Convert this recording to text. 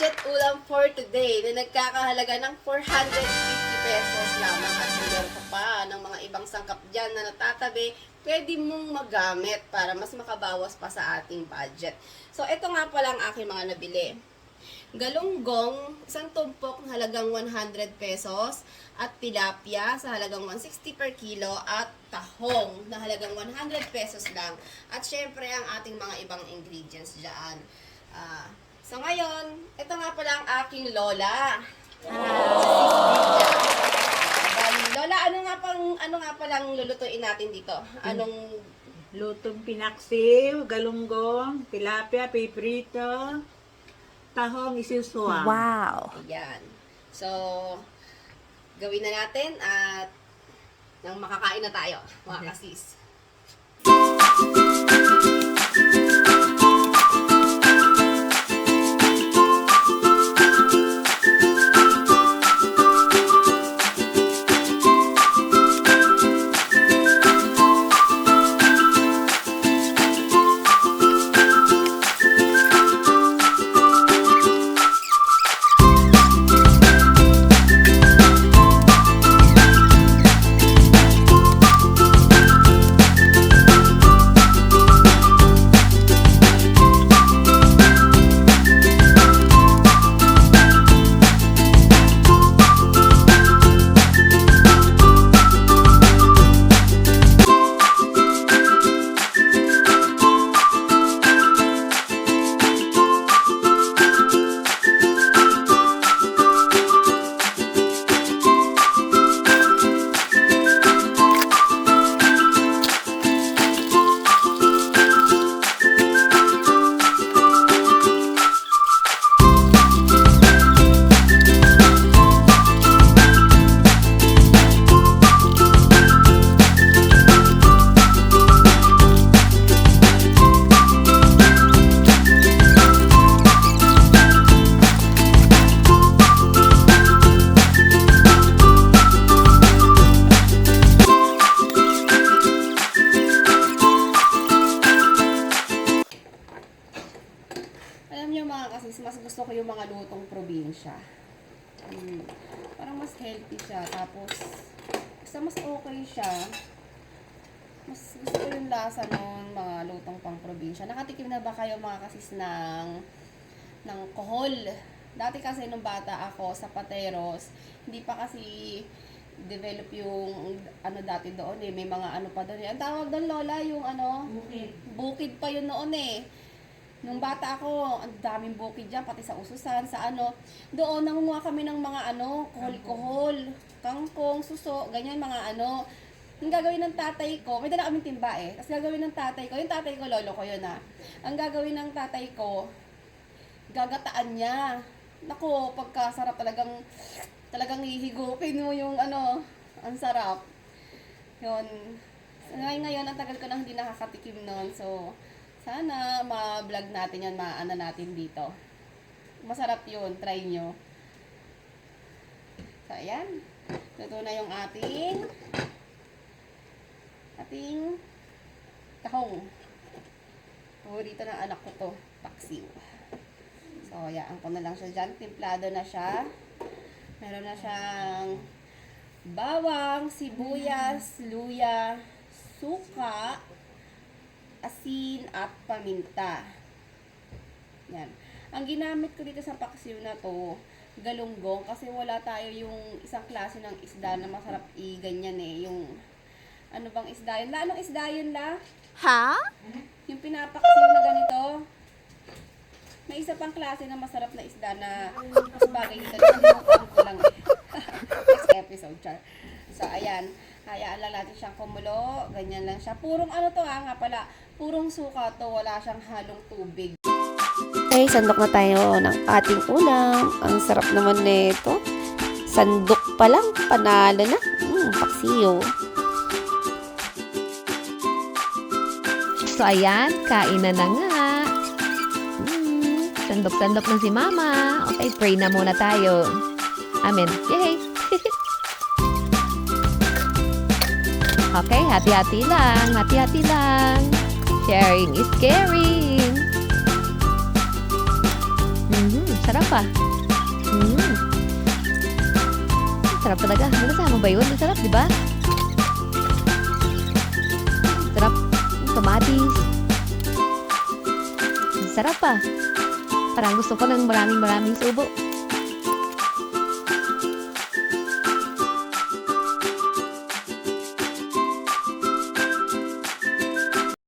budget ulam for today na nagkakahalaga ng 450 pesos lamang at meron ka pa ng mga ibang sangkap dyan na natatabi, pwede mong magamit para mas makabawas pa sa ating budget. So, ito nga pala ang aking mga nabili. Galunggong, isang tumpok na halagang 100 pesos at tilapia sa halagang 160 per kilo at tahong na halagang 100 pesos lang. At syempre ang ating mga ibang ingredients dyan. So ngayon, ito nga pala ang aking lola. Lola, ano nga palang lulutuin natin dito? Anong Lutong pinaksiw, galunggong, tilapia, piprito, tahong isuswang. Wow! Ayan. So, gawin na natin at nang makakain na tayo, mga kasis. Mas gusto ko yung mga lutong probinsya. Parang mas healthy siya. Tapos, basta mas okay siya. Mas gusto ko yung lasa ng mga lutong pang probinsya. Nakatikim na ba kayo mga kasis ng kohol? Dati kasi nung bata ako sa Pateros, hindi pa kasi develop yung ano dati doon eh. May mga ano pa doon eh. Ang tawag doon, Lola, yung ano? Bukid pa yun noon eh. Nung bata ako, ang daming bukid dyan, pati sa Ususan, sa ano. Doon, nangunguha kami ng mga ano, kohol-kohol, kangkong, suso, ganyan, mga ano. Yung gagawin ng tatay ko, may dala kaming timba eh. Tapos gagawin ng tatay ko, yung tatay ko, lolo ko yun ah. Ang gagawin ng tatay ko, gagataan niya. Naku, pagkasarap talagang hihigupin mo yung ano, ang sarap. Yun. Ngayon, ang tagal ko na hindi nakakatikim nun, so sana ma-vlog natin yan, maana natin dito. Masarap yun, try nyo. So, ayan. Luto na yung ating tahong. Paborito ng anak ko to, paksiw. So, hayaan ko na lang siya dyan. Timplado na siya. Meron na siyang bawang, sibuyas, luya, suka, asin at paminta. Yan. Ang ginamit ko dito sa paksiw na to, galunggong, kasi wala tayo yung isang klase ng isda na masarap i-ganyan eh. Yung, ano bang isda yun? Anong isda yun, La? Ha? Yung pinapaksiw na ganito. May isa pang klase na masarap na isda na mas bagay dito. Nakalimutan ko lang eh. Next episode, char. So, ayan. Hayaan lang natin siyang kumulo. Ganyan lang siya. Purong ano to nga pala. Purong suka to. Wala siyang halong tubig. Okay, sandok na tayo ng ating ulam. Ang sarap naman nito. Sandok pa lang, panalo na. Paksiyo. So, ayan, kain na nga. Sandok-sandok na si Mama. Okay, pray na muna tayo. Amen. Yay! Okay, hati-hati lang. Hati-hati lang. Sharing is caring. Sarap ah. Sarap talaga. May kasama ba yun? Masarap, di ba? Sarap. Kamatis. Sarap ah. Parang gusto ko ng maraming subo.